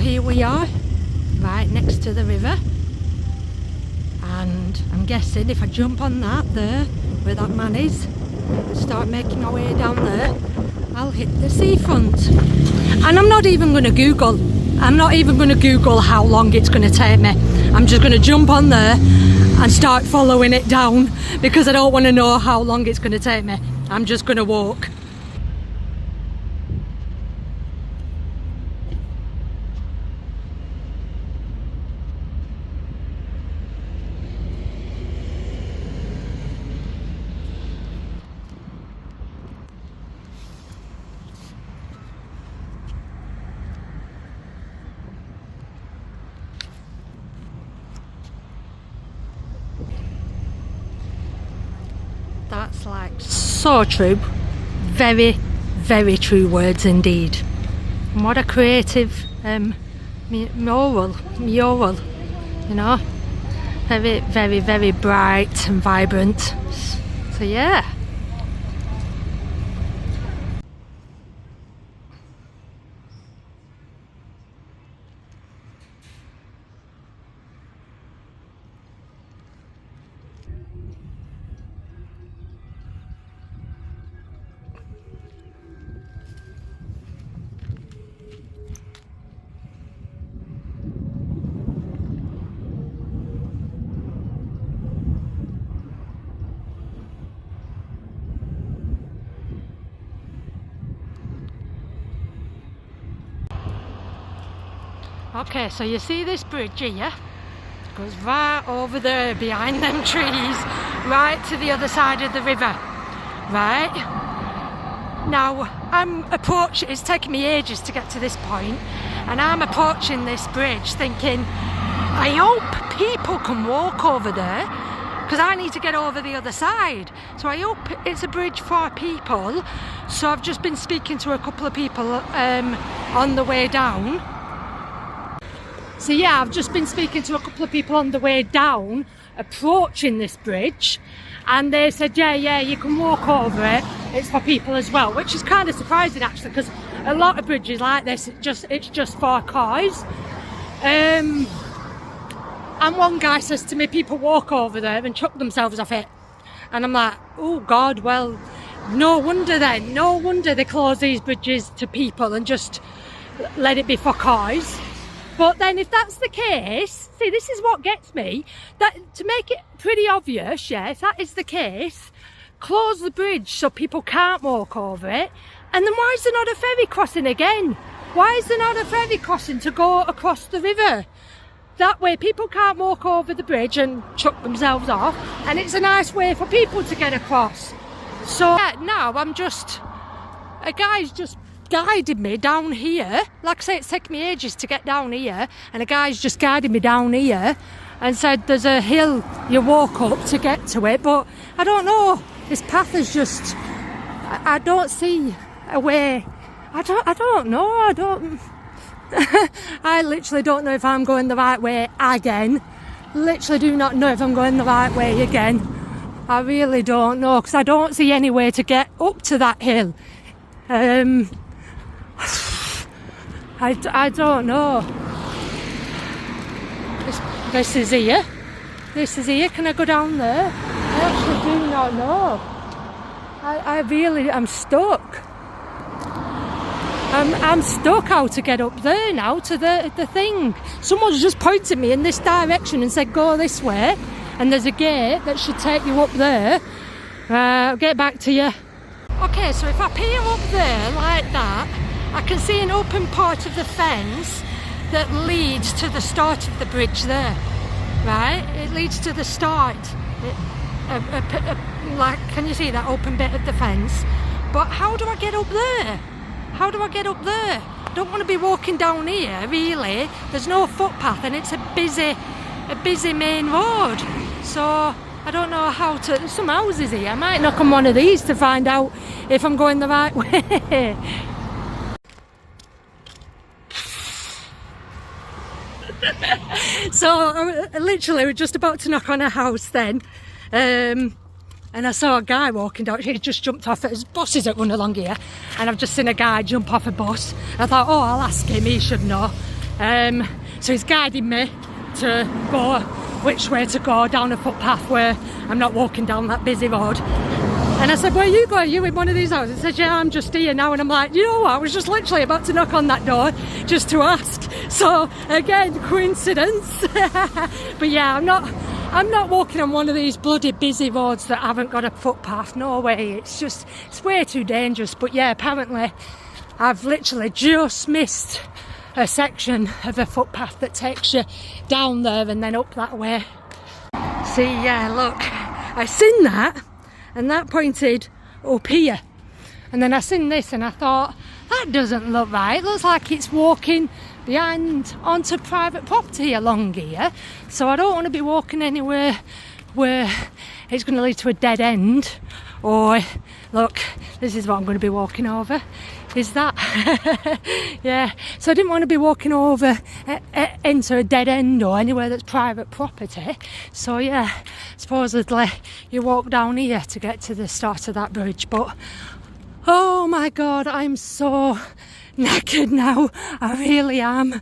here we are, right next to the river, and I'm guessing if I jump on that there, where that man is, and start making our way down there, I'll hit the seafront. And I'm not even going to Google. I'm not even going to Google how long it's going to take me. I'm just going to jump on there and start following it down, because I don't want to know how long it's going to take me. I'm just going to walk. That's like so true. Very, very true words indeed. And what a creative mural, you know. Very, very, very bright and vibrant. So yeah. Okay, so you see this bridge here? It goes right over there behind them trees, right to the other side of the river. Right? Now, it's taken me ages to get to this point, and I'm approaching this bridge thinking, I hope people can walk over there, because I need to get over the other side. So I hope it's a bridge for people. So I've just been speaking to a couple of people on the way down. So yeah, I've just been speaking to a couple of people on the way down, approaching this bridge, and they said, yeah, you can walk over it, it's for people as well, which is kind of surprising actually, because a lot of bridges like this, it's just for cars. And one guy says to me, people walk over there and chuck themselves off it. And I'm like, oh God, well, no wonder they close these bridges to people and just let it be for cars. But then if that's the case, see, this is what gets me, that to make it pretty obvious, yeah, if that is the case, close the bridge so people can't walk over it, and then why is there not a ferry crossing again? Why is there not a ferry crossing to go across the river? That way people can't walk over the bridge and chuck themselves off, and it's a nice way for people to get across. So yeah, now a guy's just guided me down here. Like I say, it's taken me ages to get down here, and a guy's just guided me down here and said there's a hill you walk up to get to it, but I don't know, this path is just, I don't see a way. I don't know, I literally don't know if I'm going the right way again. Literally do not know if I'm going the right way again. I really don't know, because I don't see any way to get up to that hill. I don't know. This is here. Can I go down there? I actually do not know. I really am stuck. I'm stuck how to get up there now to the thing. Someone's just pointed me in this direction and said go this way, and there's a gate that should take you up there. I'll get back to you. Okay, so if I peer up there like that, I can see an open part of the fence that leads to the start of the bridge there, right? It leads to the start. Like, can you see that open bit of the fence? But how do I get up there? How do I get up there? I don't want to be walking down here, really. There's no footpath, and it's a busy main road. So I don't know how to. There's some houses here. I might knock on one of these to find out if I'm going the right way. So I literally was just about to knock on a house then, and I saw a guy walking down. He just jumped off. There's buses that run along here, and I've just seen a guy jump off a bus. I thought, oh, I'll ask him, he should know. So he's guiding me to go which way to go down a footpath where I'm not walking down that busy road. And I said, where are you going? Are you in one of these houses? He said, yeah, I'm just here now. And I'm like, you know what? I was just literally about to knock on that door just to ask. So again, coincidence. But yeah, I'm not walking on one of these bloody busy roads that haven't got a footpath. No way. It's way too dangerous. But yeah, apparently I've literally just missed a section of a footpath that takes you down there and then up that way. See, yeah, look, I seen that. And that pointed up here. And then I seen this and I thought, that doesn't look right. It looks like it's walking behind onto private property along here. So I don't want to be walking anywhere where it's going to lead to a dead end. Or, look, this is what I'm going to be walking over. Is that? Yeah, so I didn't want to be walking over into a dead end or anywhere that's private property. So yeah, supposedly you walk down here to get to the start of that bridge. But oh my god, I'm so knackered now. I really am.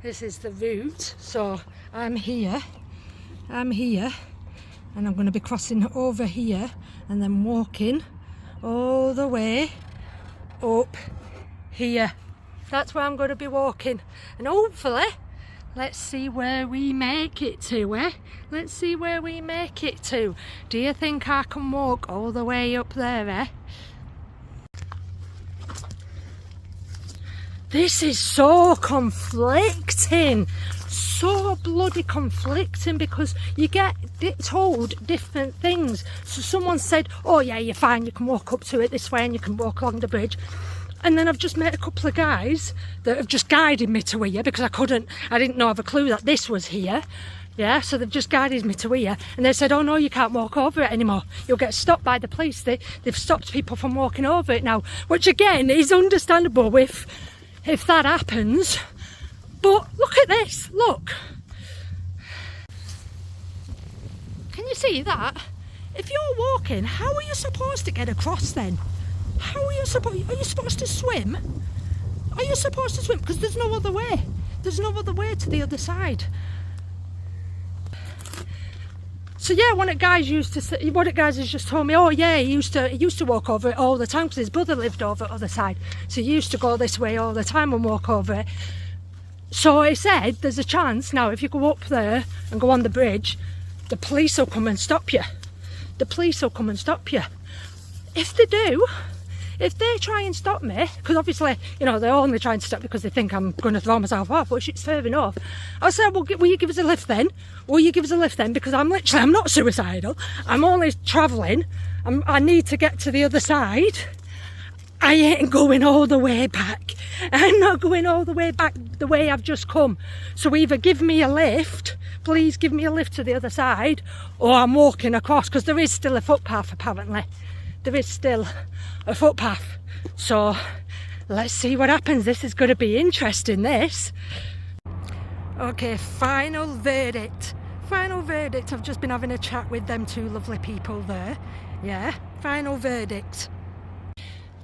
This is the route, so I'm here, and I'm going to be crossing over here and then walking all the way up here. That's where I'm going to be walking, and hopefully, let's see where we make it to, eh? Let's see where we make it to. Do you think I can walk all the way up there, eh? This is so conflicting, so bloody conflicting, because you get told different things. So someone said, oh yeah, you're fine, you can walk up to it this way and you can walk along the bridge. And then I've just met a couple of guys that have just guided me to here, because I didn't know, have a clue that this was here. Yeah, so they've just guided me to here, and they said, oh no, you can't walk over it anymore. You'll get stopped by the police. They've stopped people from walking over it now, which again is understandable if that happens. But look at this, look. Can you see that? If you're walking, how are you supposed to get across then? Are you supposed to swim? Are you supposed to swim? Because there's no other way. There's no other way to the other side. So yeah, one of the guys has just told me, oh yeah, he used to walk over it all the time because his brother lived over the other side. So he used to go this way all the time and walk over it. So he said there's a chance now, if you go up there and go on the bridge, the police will come and stop you. The police will come and stop you. If they do, if they try and stop me, because obviously, you know, they're only trying to stop because they think I'm going to throw myself off, which it's fair enough. I said, well, will you give us a lift then? Will you give us a lift then? Because I'm not suicidal. I'm only travelling. I need to get to the other side. I ain't going all the way back. I'm not going all the way back the way I've just come. So either give me a lift, please give me a lift to the other side, or I'm walking across, because there is still a footpath apparently. There is still a footpath. So let's see what happens. This is going to be interesting, this. Okay, final verdict. Final verdict. I've just been having a chat with them two lovely people there. Yeah, final verdict.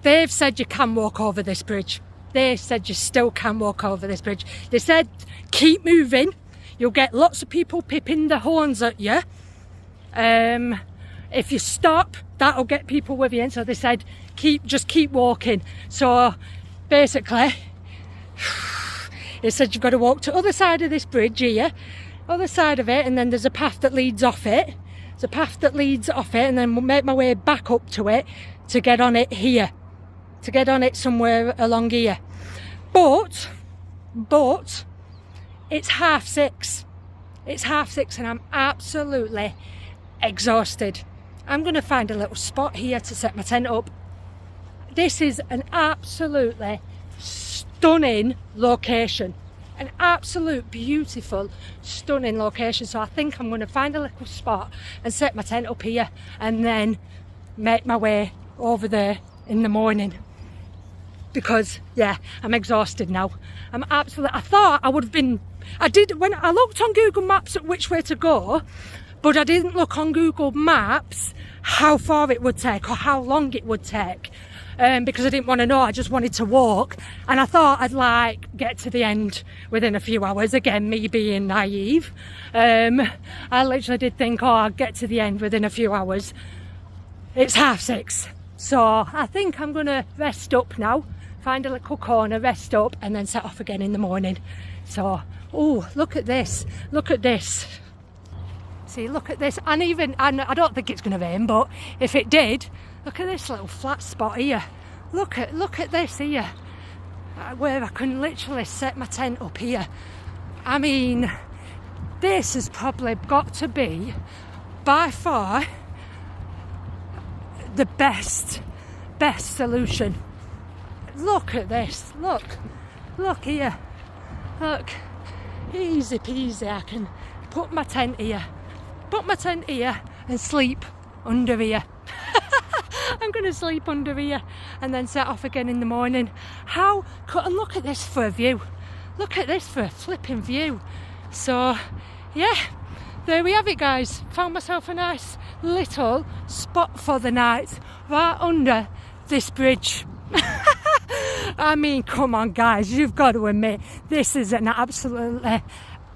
They've said you can walk over this bridge. They said you still can walk over this bridge. They said keep moving. You'll get lots of people pipping the horns at you. If you stop, that'll get people with you. And so they said just keep walking. So basically, they said you've got to walk to the other side of this bridge here, other side of it, and then there's a path that leads off it. There's a path that leads off it, and then we'll make my way back up to it to get on it here. To get on it somewhere along here. But it's 6:30. It's 6:30 and I'm absolutely exhausted. I'm going to find a little spot here to set my tent up. This is an absolutely stunning location. An absolute beautiful, stunning location. So I think I'm going to find a little spot and set my tent up here and then make my way over there in the morning. Because yeah, I'm exhausted now. I thought I would have been, when I looked on Google Maps at which way to go, but I didn't look on Google Maps how far it would take or how long it would take. because I didn't want to know. I just wanted to walk, and I thought I'd like get to the end within a few hours. Again, me being naive. I literally did think, oh, I'll get to the end within a few hours. It's 6:30, so I think I'm gonna rest up now, find a little corner, rest up, and then set off again in the morning. So, oh, look at this, look at this. See, look at this, and I don't think it's going to rain, but if it did, look at this little flat spot here. Look at this here, where I can literally set my tent up here. I mean, this has probably got to be, by far, the best solution. Look at this, look here, look, easy peasy. I can put my tent here and sleep under here. I'm going to sleep under here and then set off again in the morning. And look at this for a view. Look at this for a flipping view. So, yeah, there we have it, guys. Found myself a nice little spot for the night right under this bridge. I mean, come on, guys, you've got to admit, this is an absolutely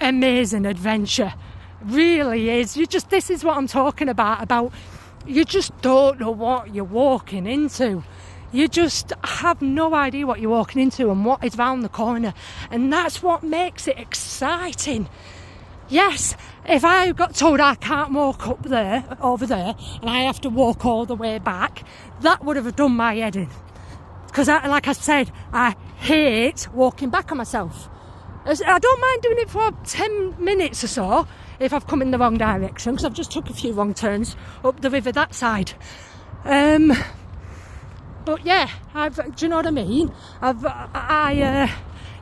amazing adventure. Really is. This is what I'm talking about you just don't know what you're walking into. You just have no idea what you're walking into and what is round the corner, and that's what makes it exciting. Yes, if I got told I can't walk over there, and I have to walk all the way back, that would have done my head in. Because, like I said, I hate walking back on myself. I don't mind doing it for 10 minutes or so if I've come in the wrong direction, because I've just took a few wrong turns up the river that side. But yeah, do you know what I mean?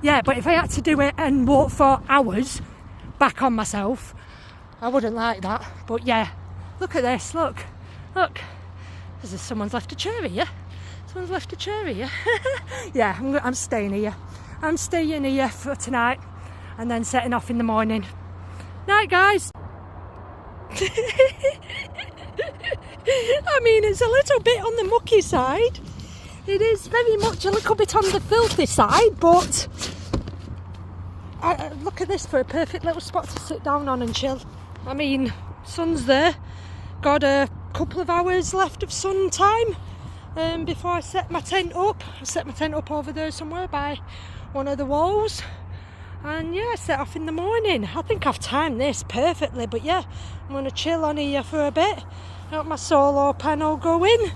Yeah, but if I had to do it and walk for hours back on myself, I wouldn't like that. But yeah, look at this, look. Someone's left a chair here. Someone's left a chair here. Yeah, I'm staying here. I'm staying here for tonight and then setting off in the morning. Night, guys. I mean, it's a little bit on the mucky side. It is very much a little bit on the filthy side, but look at this for a perfect little spot to sit down on and chill. I mean, sun's there. Got a couple of hours left of sun time before I set my tent up. I set my tent up over there somewhere by one of the walls. And yeah, set off in the morning. I think I've timed this perfectly, but yeah, I'm going to chill on here for a bit. Got my solar panel going.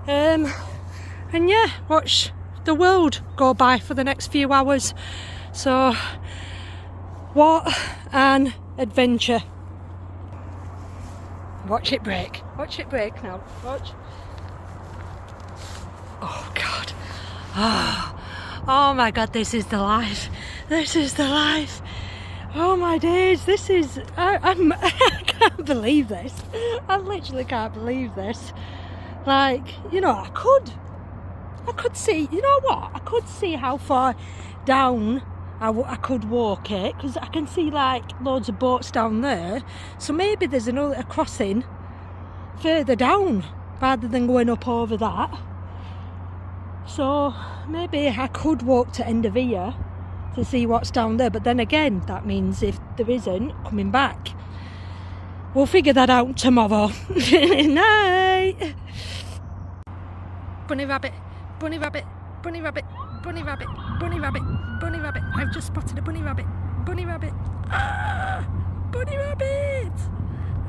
And yeah, watch the world go by for the next few hours. So, what an adventure. Watch it break. Watch it break now. Watch. Oh, God. Oh my God, this is the life. This is the life. Oh my days, this is... I can't believe this. I literally can't believe this. Like, you know, I could see, you know what? I could see how far down I could walk it, because I can see like loads of boats down there. So maybe there's a crossing further down rather than going up over that. So maybe I could walk to end of here to see what's down there, but then again, that means if there isn't, coming back. We'll figure that out tomorrow. Night. Bunny rabbit, bunny rabbit, bunny rabbit, bunny rabbit, bunny rabbit, bunny rabbit. I've just spotted a bunny rabbit. Bunny rabbit. Ah, bunny rabbit.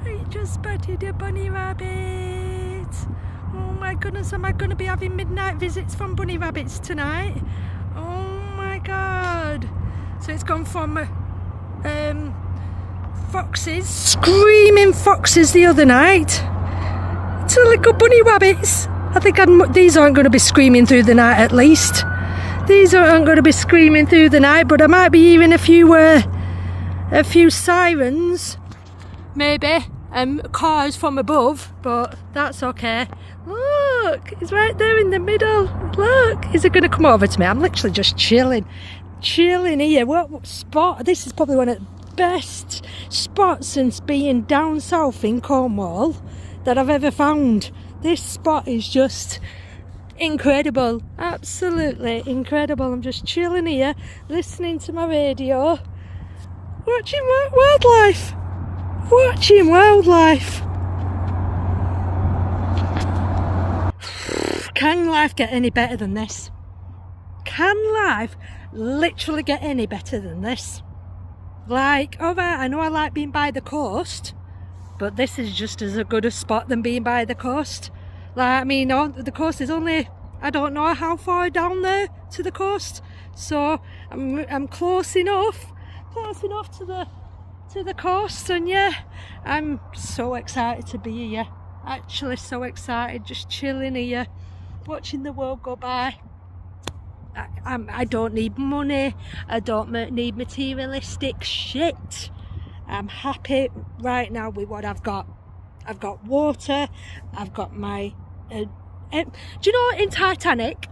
I just spotted a bunny rabbit. Oh my goodness, am I going to be having midnight visits from bunny rabbits tonight? Oh my God. So it's gone from foxes, screaming foxes the other night, to little bunny rabbits. I think these aren't going to be screaming through the night, at least. These aren't going to be screaming through the night, but I might be hearing a few sirens, maybe, cars from above, but that's okay. Look, he's right there in the middle. Look, is it going to come over to me? I'm literally just chilling here. What spot? This is probably one of the best spots since being down south in Cornwall that I've ever found. This spot is just incredible, absolutely incredible. I'm just chilling here, listening to my radio, watching wildlife. Can life get any better than this? Can life literally get any better than this? Like, alright, I know I like being by the coast, but this is just as good a spot than being by the coast. Like, I mean, the coast is only, I don't know how far down there to the coast, so I'm close enough to the coast, and yeah, I'm so excited to be here. Actually, so excited, just chilling here, watching the world go by. I don't need money, I don't need materialistic shit. I'm happy right now with what I've got. I've got water, I've got my... do you know in Titanic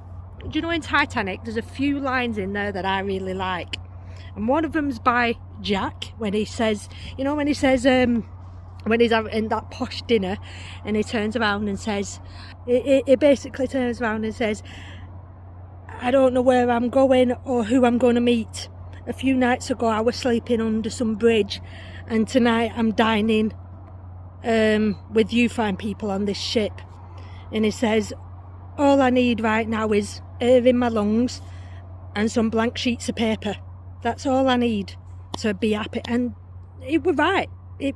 there's a few lines in there that I really like. And one of them's by Jack, when he says, when he's having that posh dinner, and he turns around and says, he basically turns around and says, I don't know where I'm going or who I'm going to meet. A few nights ago I was sleeping under some bridge, and tonight I'm dining with you fine people on this ship. And he says, all I need right now is air in my lungs and some blank sheets of paper. That's all I need to be happy. And it was right. It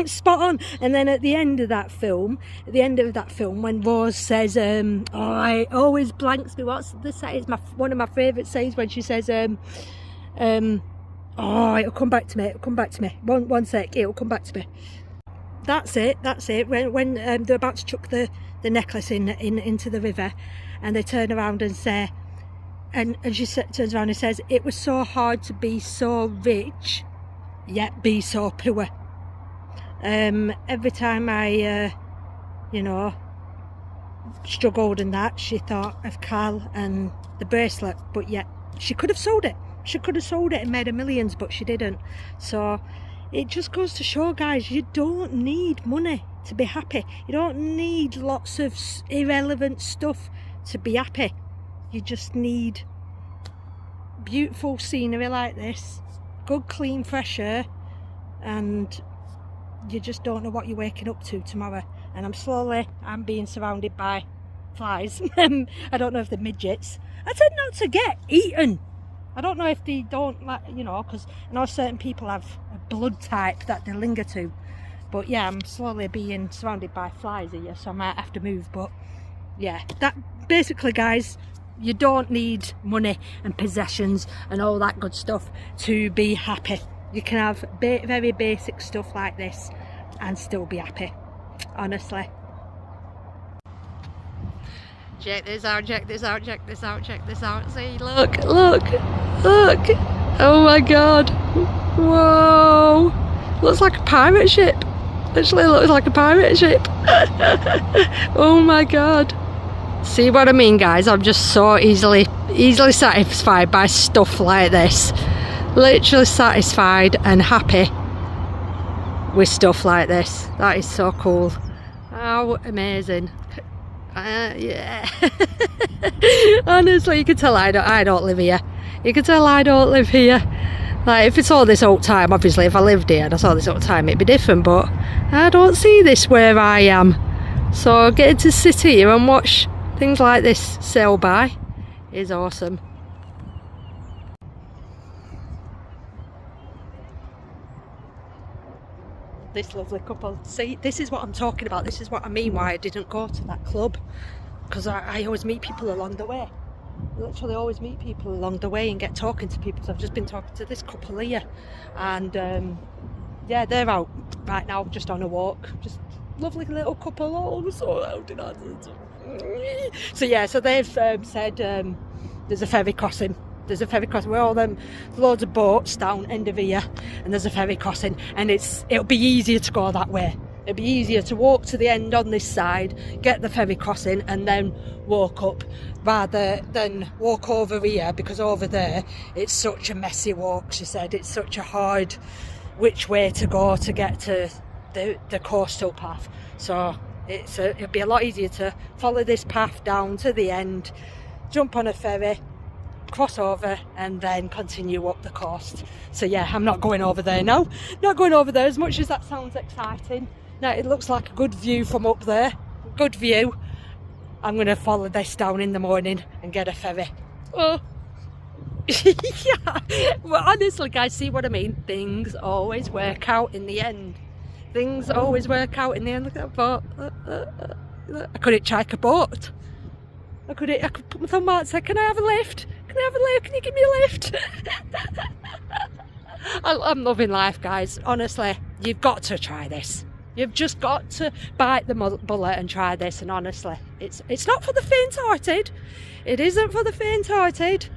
spot on. And then at the end of that film, when Rose says, it always blanks me. What's the say? It's one of my favourite sayings, when she says, it'll come back to me. One sec, it'll come back to me. That's it. When they're about to chuck the necklace into the river, and they turn around and say, and she turns around and says, it was so hard to be so rich, yet be so poor. Every time I, struggled in that, she thought of Carl and the bracelet, but yet she could have sold it. She could have sold it and made her millions, but she didn't. So it just goes to show, guys, you don't need money to be happy. You don't need lots of irrelevant stuff to be happy. You just need beautiful scenery like this, good clean fresh air, and you just don't know what you're waking up to tomorrow. And I'm being surrounded by flies. I don't know if they're midgets. I tend not to get eaten. I don't know if they don't, like, because I know certain people have a blood type that they linger to. But yeah, I'm slowly being surrounded by flies here, so I might have to move. But yeah, that basically, guys, you don't need money and possessions and all that good stuff to be happy. You can have very basic stuff like this and still be happy, honestly. Check this out. See, look. Oh my god. Whoa. Looks like a pirate ship. Literally looks like a pirate ship. Oh my god. See what I mean, guys? I'm just so easily satisfied by stuff like this. Literally satisfied and happy with stuff like this. That is so cool. How amazing. Yeah. Honestly, you can tell I don't live here. You can tell I don't live here. Like, if it's all this old time, obviously if I lived here and I saw this old time, it'd be different, but I don't see this where I am. So getting to sit here and watch things like this sail by is awesome. This lovely couple. See, this is what I'm talking about. This is what I mean why I didn't go to that club, because I always meet people along the way. I literally always meet people along the way and get talking to people. So I've just been talking to this couple here, and yeah, they're out right now just on a walk. Just lovely little couple. Oh, so loud in ours. So yeah, so they've said there's a ferry crossing. There's a ferry crossing where all them loads of boats down end of here, and there's a ferry crossing, and it'll be easier to go that way. It'll be easier to walk to the end on this side, get the ferry crossing, and then walk up, rather than walk over here, because over there it's such a messy walk. She said it's such a hard which way to go to get to the coastal path. So It'll be a lot easier to follow this path down to the end, jump on a ferry, cross over, and then continue up the coast. So yeah, I'm not going over there now. Not going over there, as much as that sounds exciting. Now it looks like a good view from up there. Good view. I'm going to follow this down in the morning and get a ferry. Oh. Yeah. Well, honestly guys, see what I mean? Things always work out in the end. Things always work out in the end. Look at that boat. I could hitchhike a boat. I could put my thumb out and say, can I have a lift? Can I have a lift? Can you give me a lift? I'm loving life, guys. Honestly, you've got to try this. You've just got to bite the bullet and try this. And honestly, it's not for the faint-hearted. It isn't for the faint-hearted.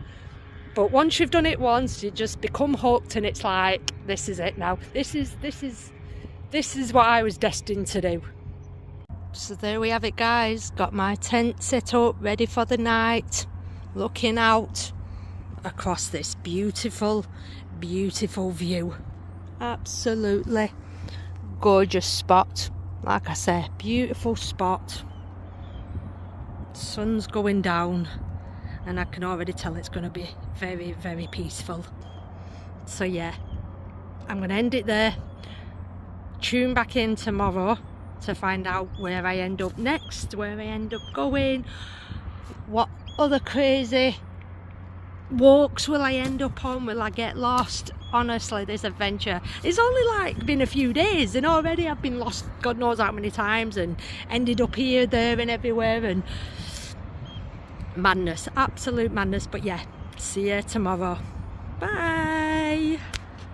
But once you've done it once, you just become hooked, and it's like, this is it now. This is what I was destined to do. So there we have it, guys. Got my tent set up, ready for the night, looking out across this beautiful, beautiful view. Absolutely gorgeous spot. Like I say, beautiful spot. Sun's going down, and I can already tell it's going to be very, very peaceful. So yeah, I'm going to end it there. Tune back in tomorrow to find out where I end up next, where I end up going, what other crazy walks will I end up on, will I get lost. Honestly, this adventure, it's only like been a few days and already I've been lost God knows how many times and ended up here, there and everywhere, and madness, absolute madness. But yeah, see you tomorrow. Bye.